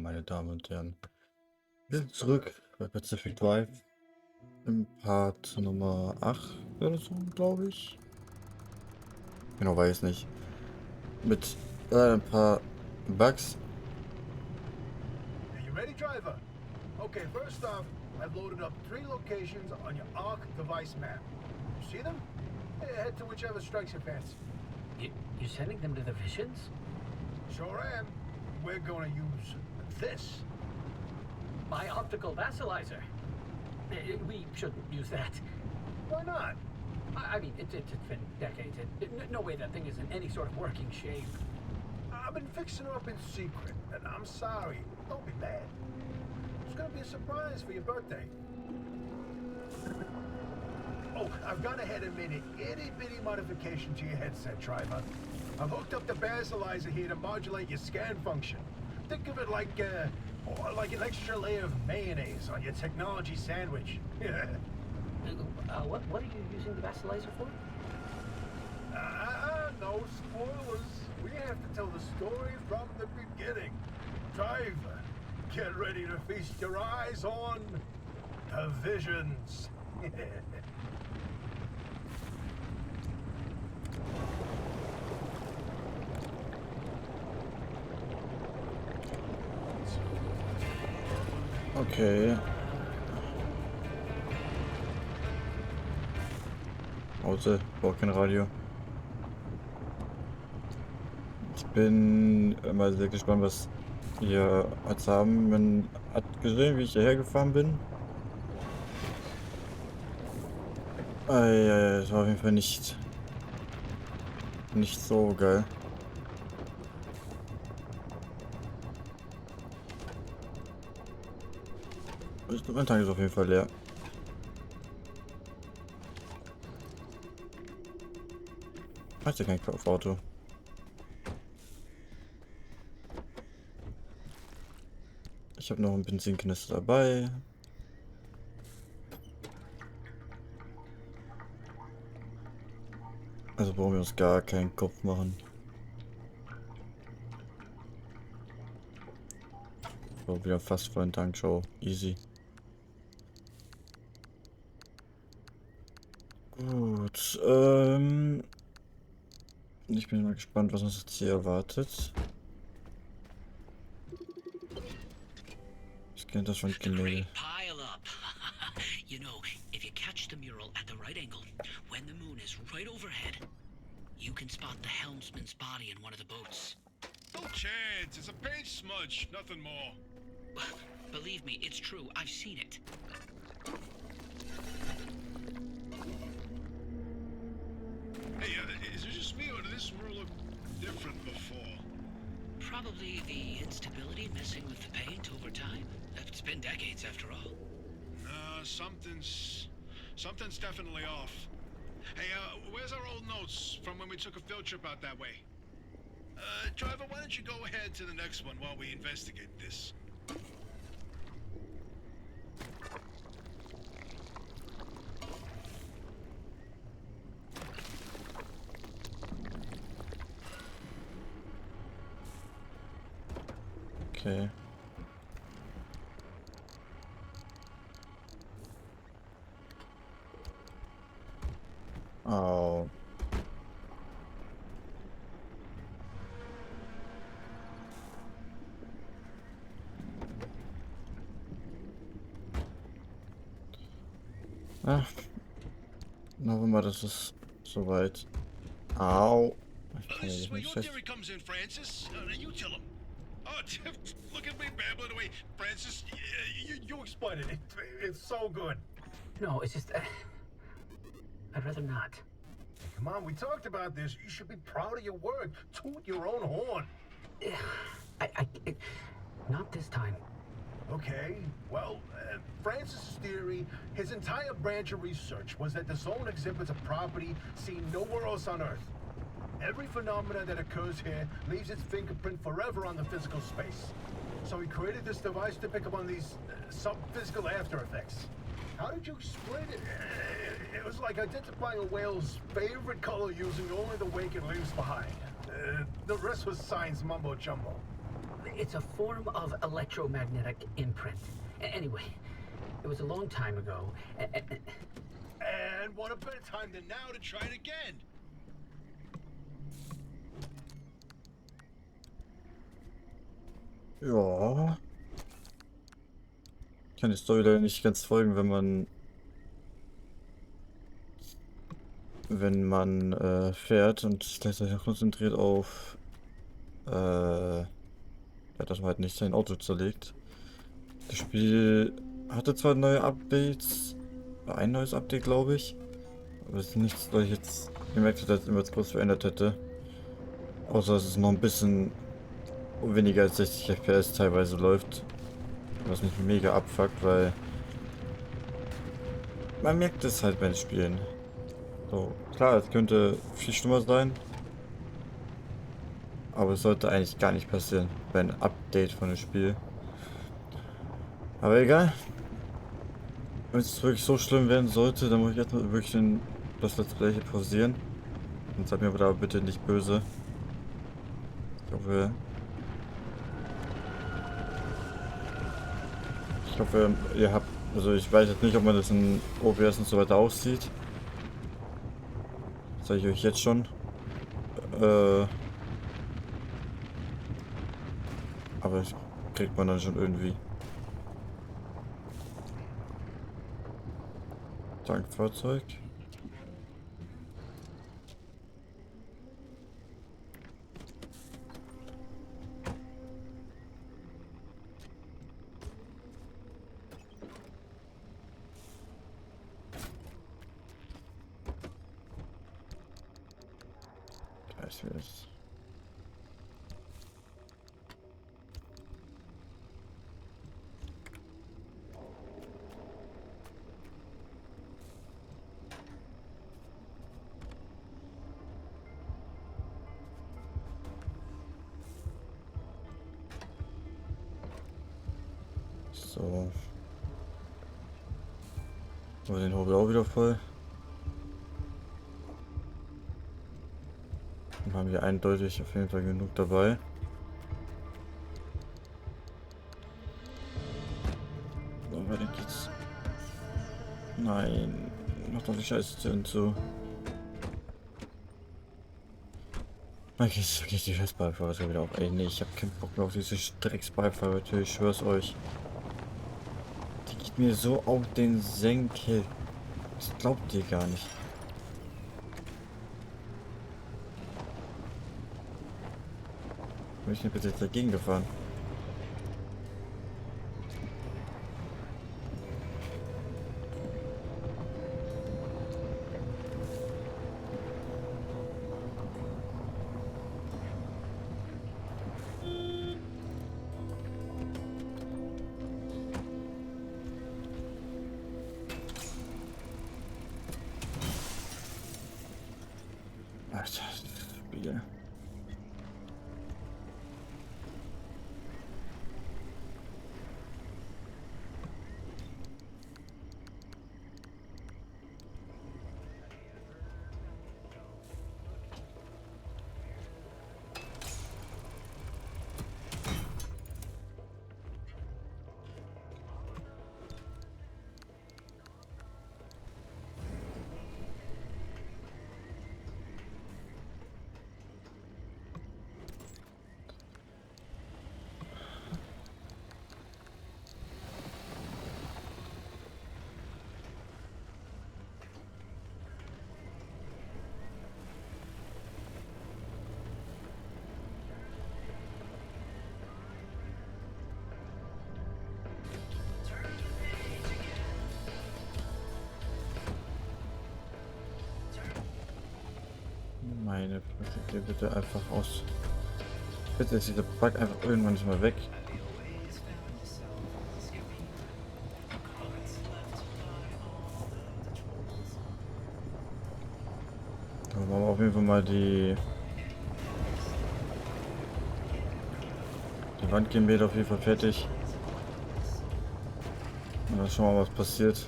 meine Damen und Herren. Wir sind zurück bei Pacific Drive im Part Nummer 8 oder so, glaube ich. Genau, weiß nicht. Mit ein paar Bugs. Are you ready, driver? Okay, first off, I've loaded up 3 locations on your ARC device map. You see them? Head to whichever strikes your fancy. You're sending them to the visions? Sure am. We're gonna use this. My optical vassalizer. We shouldn't use that. Why not? I mean, it's been decades. No way that thing is in any sort of working shape. I've been fixing her up in secret, and I'm sorry. Don't be mad. It's gonna be a surprise for your birthday. Oh, I've gone ahead and made an itty-bitty modification to your headset, driver. I've hooked up the basalizer here to modulate your scan function. Think of it like an extra layer of mayonnaise on your technology sandwich. What are you using the vassalizer for? No spoilers. We have to tell the story from the beginning. Driver, get ready to feast your eyes on the visions. Okay. Pause, brauche kein Radio. Ich bin mal sehr gespannt, was ihr als haben. Man hat gesehen, wie ich hierher gefahren bin. Das war auf jeden Fall nicht so geil. Mein Tank ist auf jeden Fall leer. Hast ja kein Kaufauto. Ich habe noch einen Benzinkanister dabei. Also brauchen wir uns gar keinen Kopf machen. So, wieder fast vollen Tank, Show. Easy. Gut, ich bin mal gespannt, was uns jetzt hier erwartet. Ich kenne das schon Gemälde. You know, if you catch the mural at the right angle, when the moon is right overhead, you can spot the helmsman's body in one of the boats. No chance. It's a paint smudge, nothing more. Believe me, it's true. I've seen it. Hey, is it just me or did this mural look different before? Probably the instability messing with the paint over time. It's been decades after all. Something's definitely off. Hey, where's our old notes from when we took a field trip out that way? Driver, why don't you go ahead to the next one while we investigate this? Okay. Oh. Ach. Hoffen wir mal, das ist soweit. Au. Ich kann This ja is where nicht your fest. theory comes in, Francis. You tell him. Oh, look at me babbling away. Francis, You explain it. It's so good. No, it's just... I'd rather not. Come on, we talked about this. You should be proud of your work. Toot your own horn. Not this time. Okay, well, Francis' theory, his entire branch of research was that the zone exhibits a property seen nowhere else on Earth. Every phenomena that occurs here leaves its fingerprint forever on the physical space. So he created this device to pick up on these sub-physical after effects. How did you explain it? It was like identifying a whale's favorite color using only the wake it leaves behind. The rest was science mumbo-jumbo. it's a form of electromagnetic imprint. Anyway, it was a long time ago. And what a better time than now to try it again? Ja. Ich kann die Story leider nicht ganz folgen, wenn man fährt und gleichzeitig noch konzentriert auf ja, dass man halt nicht sein Auto zerlegt. Das Spiel hatte zwar neue Updates, ein neues Update, glaube ich, aber es ist nichts, was ich jetzt gemerkt hätte, dass irgendwas groß verändert hätte. Außer dass es noch ein bisschen weniger als 60 FPS teilweise läuft. Was mich mega abfuckt, weil man merkt es halt beim Spielen. So, klar, es könnte viel schlimmer sein. Aber es sollte eigentlich gar nicht passieren bei einem Update von dem Spiel. Aber egal. Wenn es wirklich so schlimm werden sollte, dann muss ich jetzt mal wirklich das Let's Play hier pausieren. Und seid mir aber da bitte nicht böse. Ich hoffe, ihr habt, also ich weiß jetzt nicht, ob man das in OBS und so weiter aussieht. Das sage ich euch jetzt schon. Aber das kriegt man dann schon irgendwie. Tankfahrzeug. Da ist wieder das. So. Aber den Hobel auch wieder voll. Dann haben wir eindeutig auf jeden Fall genug dabei. So, weiter geht's. Nein, mach doch die Scheiße zu. Okay, jetzt geht die Scheiß-Beifahrer wieder auf. Ey, nee, ich hab keinen Bock mehr auf diese Drecks-Beifahrer-Tür, ich schwör's euch. Die geht mir so auf den Senkel. Das glaubt ihr gar nicht. Bin ich denn bitte jetzt dagegen gefahren? Alter, das Spiel. Meine Fresse, geh bitte einfach aus. Bitte ist dieser Bug einfach irgendwann nicht mal weg. Dann machen wir auf jeden Fall mal die Wandgemäht auf jeden Fall fertig. Und dann schauen wir mal, was passiert.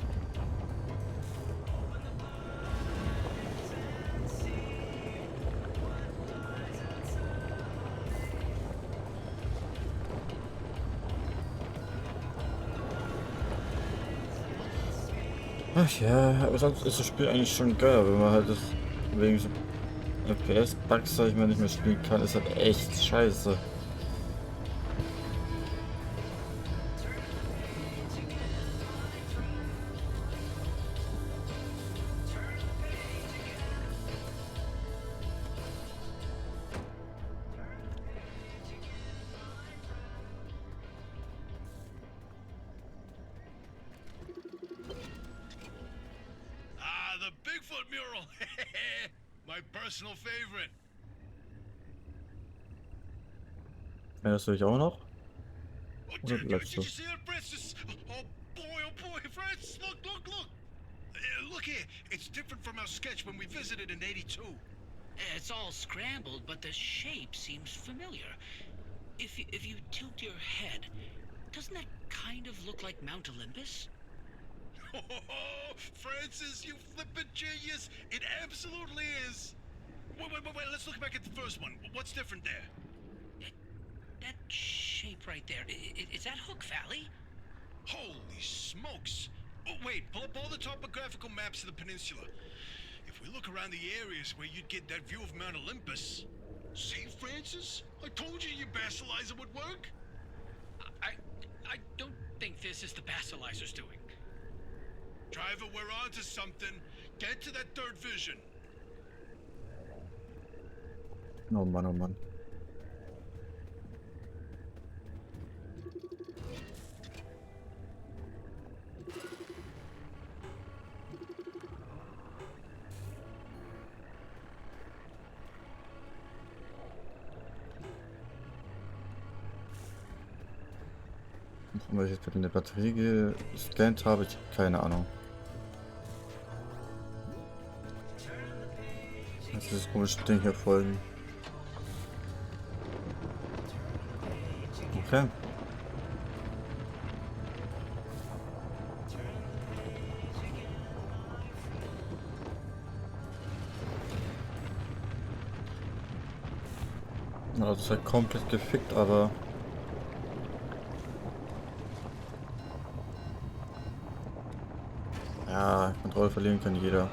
Ach ja, aber sonst ist das Spiel eigentlich schon geil, wenn man halt das wegen so FPS-Bugs, sag ich mal, nicht mehr spielen kann, ist halt echt scheiße. Ah, the Bigfoot mural. My personal favorite. Erinnerst du dich auch noch? Oh, Oder did bleibst you du? see that, Francis? Oh boy, Francis, look. Look here. It's different from our sketch when we visited in '82. It's all scrambled, but the shape seems familiar. If you tilt your head, doesn't that kind of look like Mount Olympus? Oh, Francis, you flippin' genius! It absolutely is. Wait. Let's look back at the first one. What's different there? That shape right there, is that Hook Valley? Holy smokes! Oh, wait, pull up all the topographical maps of the peninsula. If we look around the areas where you'd get that view of Mount Olympus... See, Francis? I told you your basilizer would work. I don't think this is the Basilisers doing. Driver, we're onto something. Get to that third vision. Oh Mann, oh Mann. Weil ich jetzt mit der Batterie gescannt habe, ich habe keine Ahnung. Das ist das komische Ding hier folgen. Okay. Na, das ist halt komplett gefickt, aber ja, Kontrolle verlieren kann jeder.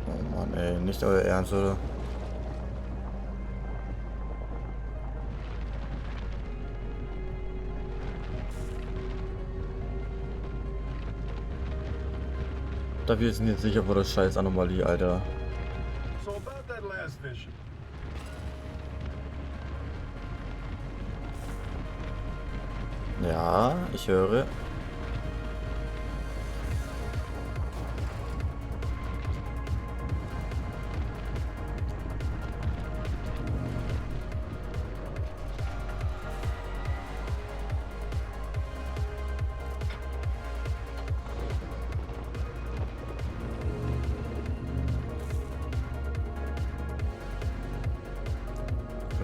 Oh Mann, ey, nicht euer Ernst, oder? Da wir sind jetzt sicher vor der scheiß Anomalie, Alter. So about that last vision. Ja, ich höre.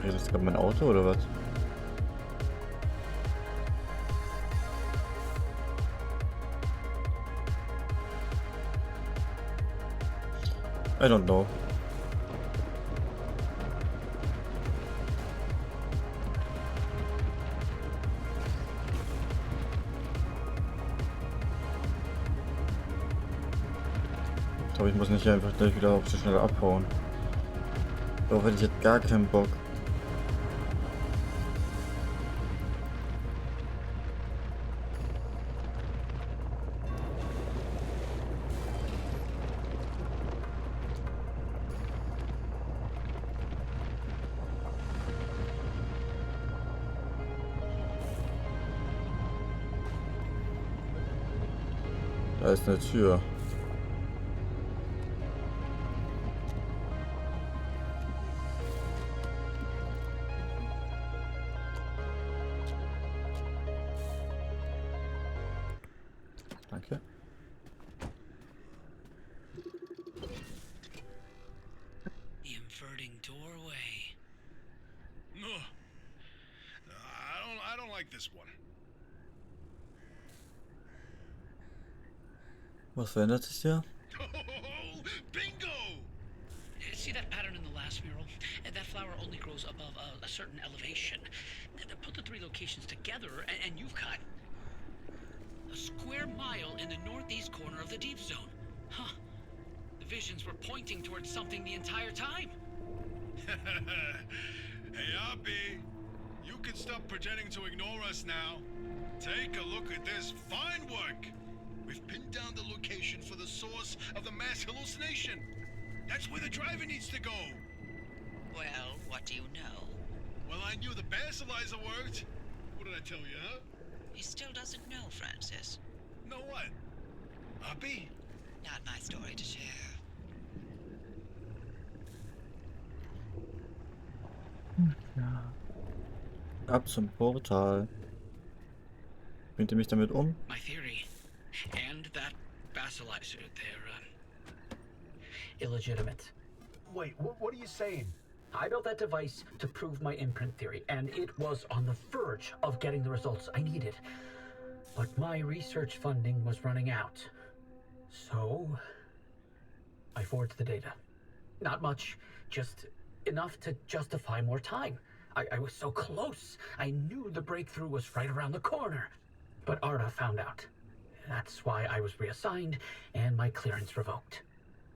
Ist das gerade mein Auto oder was? I don't know. Ich glaube, ich muss nicht einfach gleich wieder auf so schnell abhauen. Darauf hätte ich jetzt gar keinen Bock. Da ist eine Tür. Danke. The inverting doorway. No. I don't like this one. Was verändert sich hier? Oh, bingo! See that pattern in the last mural? That flower only grows above a certain elevation. Put the three locations together, and you've got a square mile in the northeast corner of the deep zone. Huh. The visions were pointing towards something the entire time. Hey, Abby, you can stop pretending to ignore us now. Take a look at this fine work. We've pinned down the location for the source of the mass hallucination. That's where the driver needs to go. Well, what do you know? Well, I knew the basilizer worked. What did I tell you, huh? He still doesn't know, Francis. Know what? Abby? Not my story to share. Ab zum Portal. Bringt ihr mich damit um? My theory. And that basilizer, they're, Illegitimate. Wait, what are you saying? I built that device to prove my imprint theory, and it was on the verge of getting the results I needed. But my research funding was running out. So, I forged the data. Not much, just enough to justify more time. I was so close. I knew the breakthrough was right around the corner. But Arda found out. That's why I was reassigned and my clearance revoked.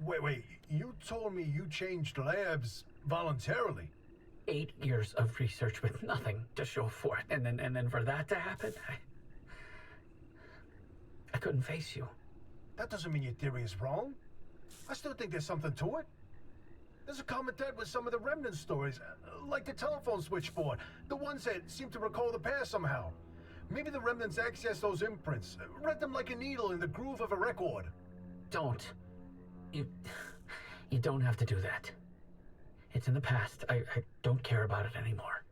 Wait, you told me you changed labs voluntarily. 8 years of research with nothing to show for it, and then for that to happen, I couldn't face you. That doesn't mean your theory is wrong. I still think there's something to it. There's a common thread with some of the remnant stories, like the telephone switchboard, the ones that seem to recall the past somehow. Maybe the remnants access those imprints, read them like a needle in the groove of a record. Don't. You don't have to do that. It's in the past. I don't care about it anymore.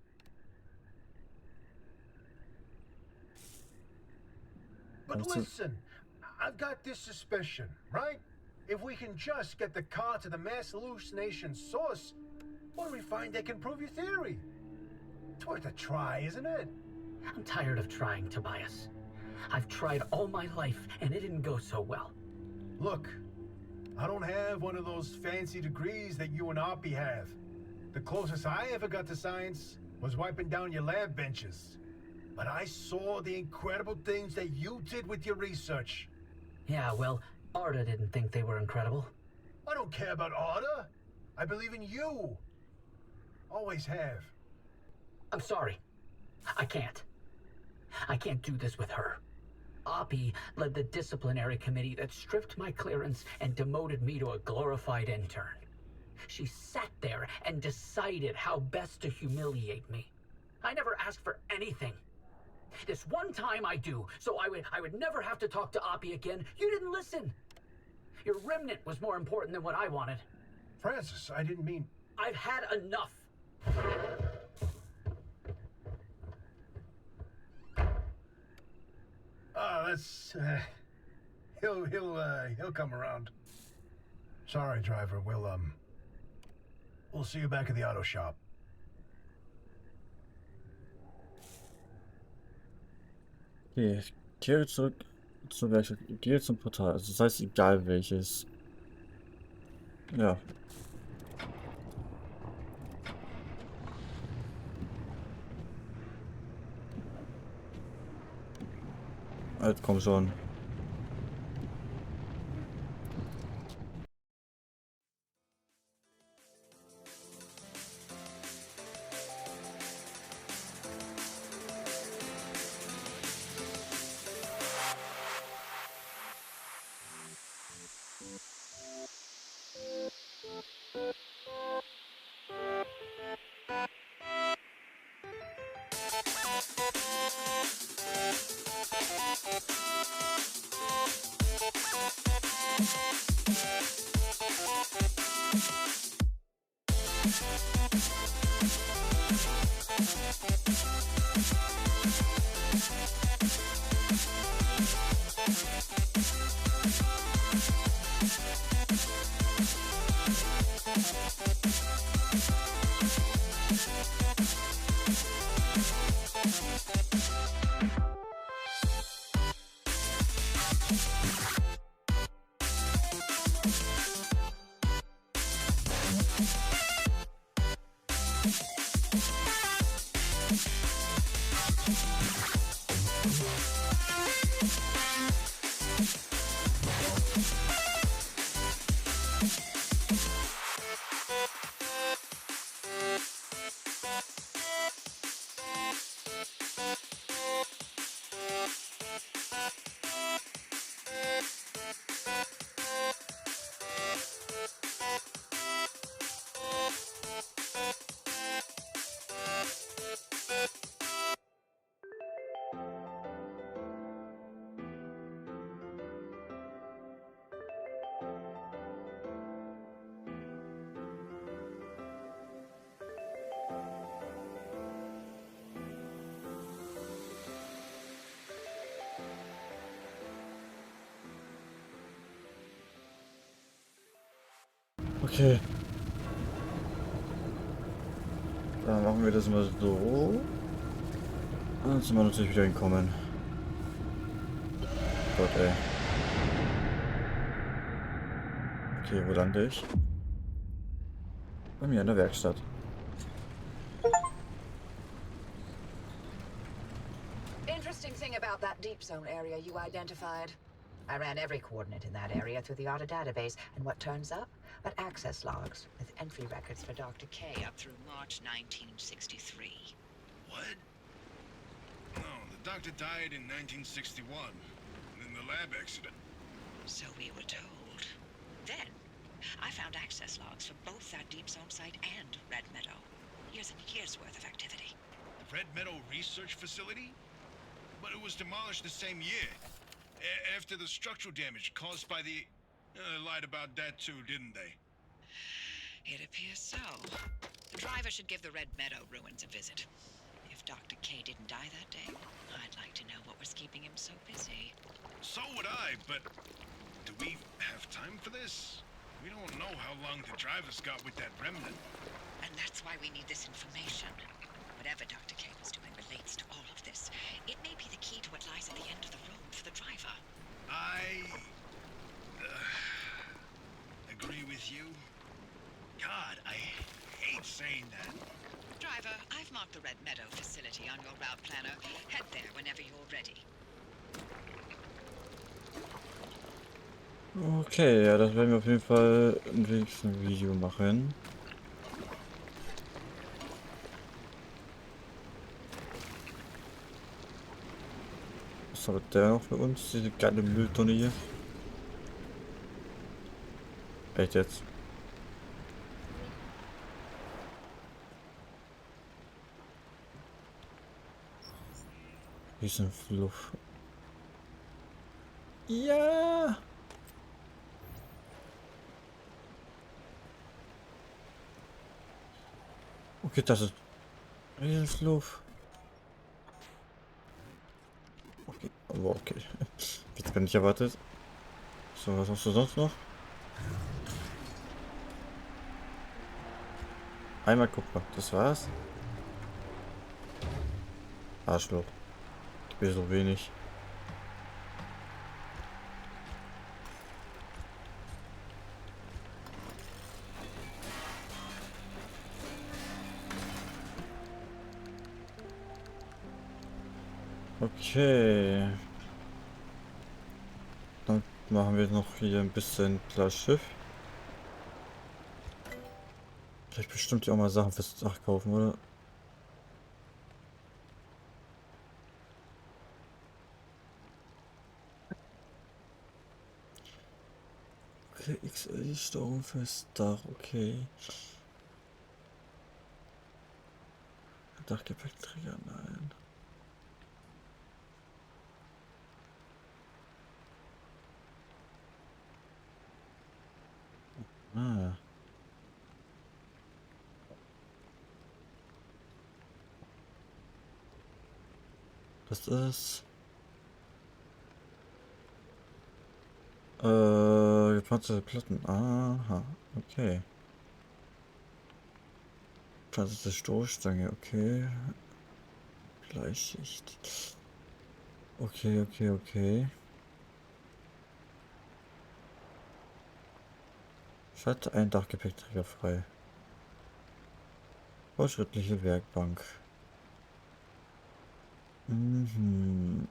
But listen, I've got this suspicion, right? If we can just get the car to the mass hallucination source, what do we find that can prove your theory? It's worth a try, isn't it? I'm tired of trying, Tobias. I've tried all my life, and it didn't go so well. Look, I don't have one of those fancy degrees that you and Oppie have. The closest I ever got to science was wiping down your lab benches. But I saw the incredible things that you did with your research. Yeah, well, Arda didn't think they were incredible. I don't care about Arda. I believe in you. Always have. I'm sorry. I can't. I can't do this with her. Oppie led the disciplinary committee that stripped my clearance and demoted me to a glorified intern. She sat there and decided how best to humiliate me. I never asked for anything. This one time I do, so I would never have to talk to Oppie again. You didn't listen. Your remnant was more important than what I wanted. Francis, I didn't mean... I've had enough. That's... He'll come around. Sorry, driver. We'll see you back at the auto shop. Okay, ich kehre zurück zur Werkstatt. Ich gehe zum Portal. Also das heißt, egal welches. Ja. Halt, komm schon. Okay. Dann machen wir das mal so. Und dann sind wir natürlich wieder entkommen. Gott, ey. Okay, wo lande ich? Bei mir in der Werkstatt. Interesting thing about that deep zone area you identified. I ran every coordinate in that area through the auto database, and what turns up? But access logs with entry records for Dr. K up through March 1963. What? No, the doctor died in 1961. In the lab accident. So we were told. Then, I found access logs for both that deep zone site and Red Meadow. Years and years worth of activity. The Red Meadow Research Facility? But it was demolished the same year. After the structural damage caused by the... lied about that too, didn't they? It appears so. The driver should give the Red Meadow ruins a visit. If Dr. K didn't die that day, I'd like to know what was keeping him so busy. So would I, but... do we have time for this? We don't know how long the driver's got with that remnant. And that's why we need this information. Whatever Dr. K was doing relates to all of this. It may be the key to what lies at the end of the road for the driver. I... agree with you. God, I hate saying that. Driver, I've marked the Red Meadow facility on your route planner. Head there whenever you're ready. Okay, ja, das werden wir auf jeden Fall im nächsten Video machen. Was hat der noch für uns? Diese geile Mülltonne hier. Echt jetzt? Riesenfluff. Ja! Okay, das ist Riesenfluff. Okay, aber okay. Jetzt bin ich erwartet. So, was hast du sonst noch? Einmal Kupfer, das war's. Arschloch. Gib mir so wenig. Okay. Dann machen wir noch hier ein bisschen klar Schiff. Vielleicht bestimmt ja auch mal Sachen fürs Dach kaufen, oder? Okay, XL-Steuerung fürs Dach, okay. Dachgepäckträger, nein. Ah. Das ist... gepanzerte Platten. Aha, okay. Gepanzerte Stoßstange, okay. Bleischicht. Okay, okay, okay. Schalte ein Dachgepäckträger frei. Fortschrittliche Werkbank. Mhm.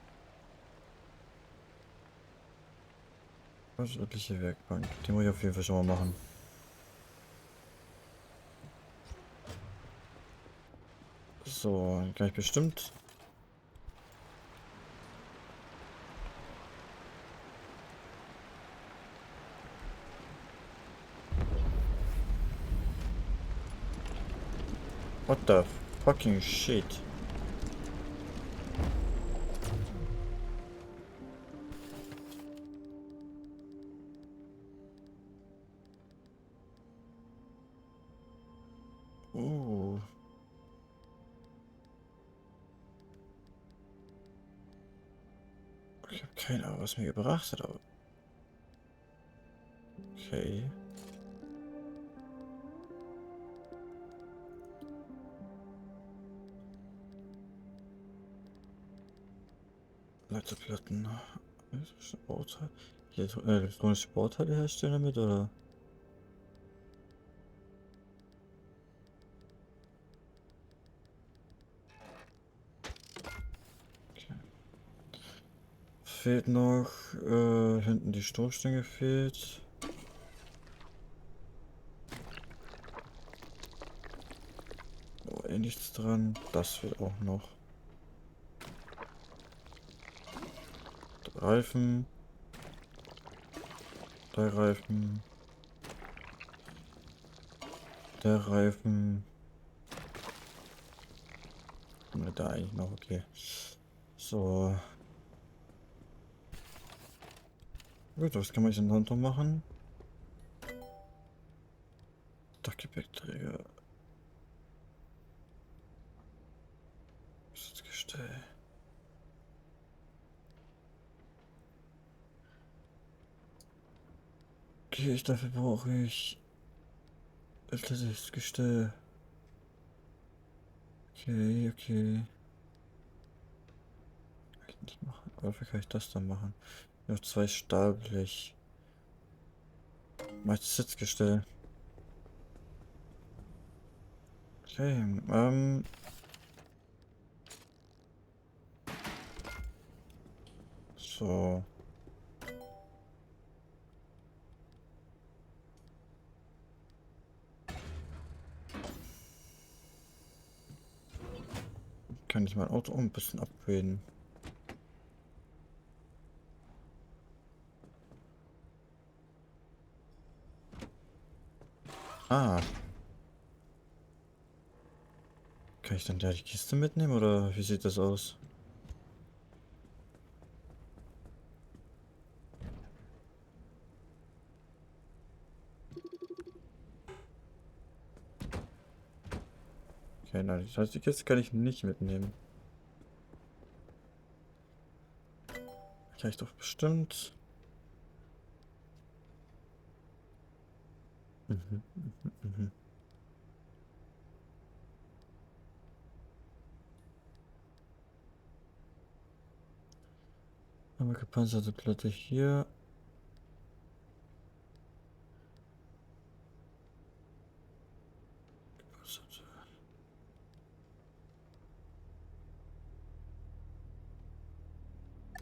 Fortschrittliche Werkbank. Die muss ich auf jeden Fall schon mal machen. So, dann kann ich bestimmt. What the fucking shit? Oh. Ich habe keine Ahnung, was mir gebracht hat, aber. Okay. Leiterplatten. Elektrische Bauteile. Hier elektronische Bauteile herstellen damit, oder? Okay. Fehlt noch, hinten die Stoßstange fehlt. Oh, eh nichts dran. Das fehlt auch noch. Der Reifen. Der Reifen. Der Reifen. Na, da eigentlich noch, okay. So. Gut, was kann man jetzt noch machen? Dachgepäckträger. Sitzgestell. Okay, dafür brauche ich das Sitzgestell. Okay, okay. Kann ich nicht machen. Dafür kann ich das dann machen. Noch 2 Stahlblech. Mach ich das Sitzgestell. Okay, so. Kann ich mein Auto auch ein bisschen upgraden? Ah. Kann ich dann da die Kiste mitnehmen oder wie sieht das aus? Okay, nein, das heißt, die Kiste kann ich nicht mitnehmen. Kann ich doch bestimmt. Mhm, mhm, mhm. Aber gepanzerte Platte hier. Gepanzerte.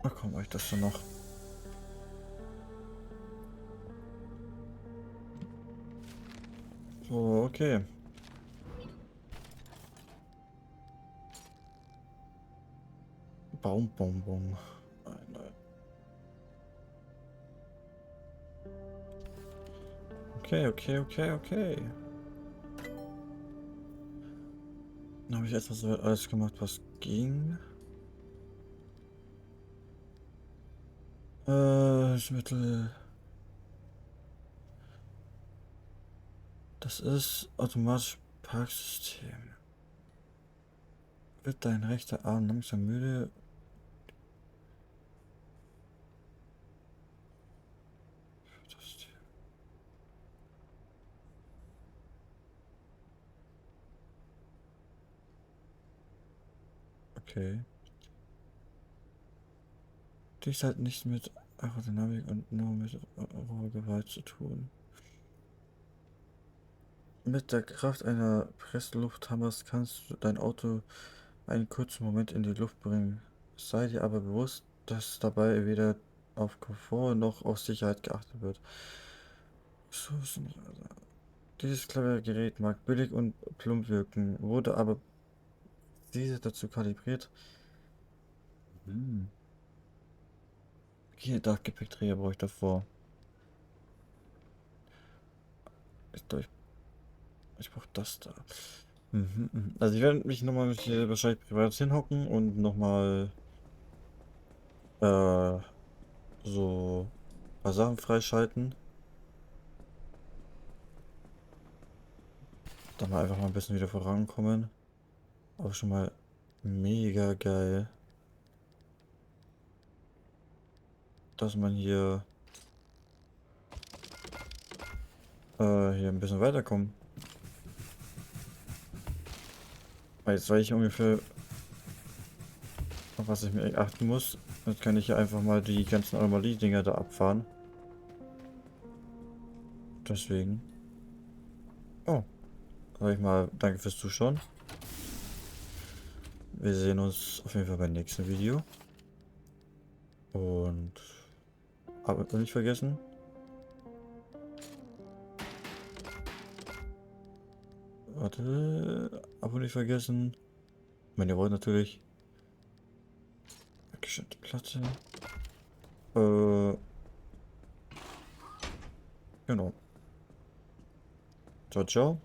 Ach komm, euch das dann noch. So, okay. Baumbonbon. Nein. Okay, okay, okay, okay. Dann habe ich etwas so alles gemacht, was ging. Mittel. Das ist automatisch Parksystem. Wird dein rechter Arm langsam müde? Okay. Dies hat nichts mit Aerodynamik und nur mit roher Gewalt zu tun. Mit der Kraft einer Presslufthammers kannst du dein Auto einen kurzen Moment in die Luft bringen. Sei dir aber bewusst, dass dabei weder auf Komfort noch auf Sicherheit geachtet wird. So ist nicht. Dieses clevere Gerät mag billig und plump wirken, wurde aber diese dazu kalibriert. Hm. Okay, Dachgepäckträger brauche ich davor. Ich glaube, ich brauche das da. Mhm, mhm. Also ich werde mich nochmal hier wahrscheinlich privat hinhocken und nochmal so ein paar Sachen freischalten. Dann mal einfach mal ein bisschen wieder vorankommen. Auch schon mal mega geil, dass man hier ein bisschen weiterkommt. Weil jetzt weiß ich ungefähr, auf was ich mir achten muss. Jetzt kann ich hier einfach mal die ganzen Anomalie-Dinger da abfahren. Deswegen. Oh. Sag ich mal, danke fürs Zuschauen. Wir sehen uns auf jeden Fall beim nächsten Video. Und habt nicht vergessen. Warte. Abo nicht vergessen. Wenn ihr wollt natürlich. Geschützte Platte. Genau. Ciao, ciao.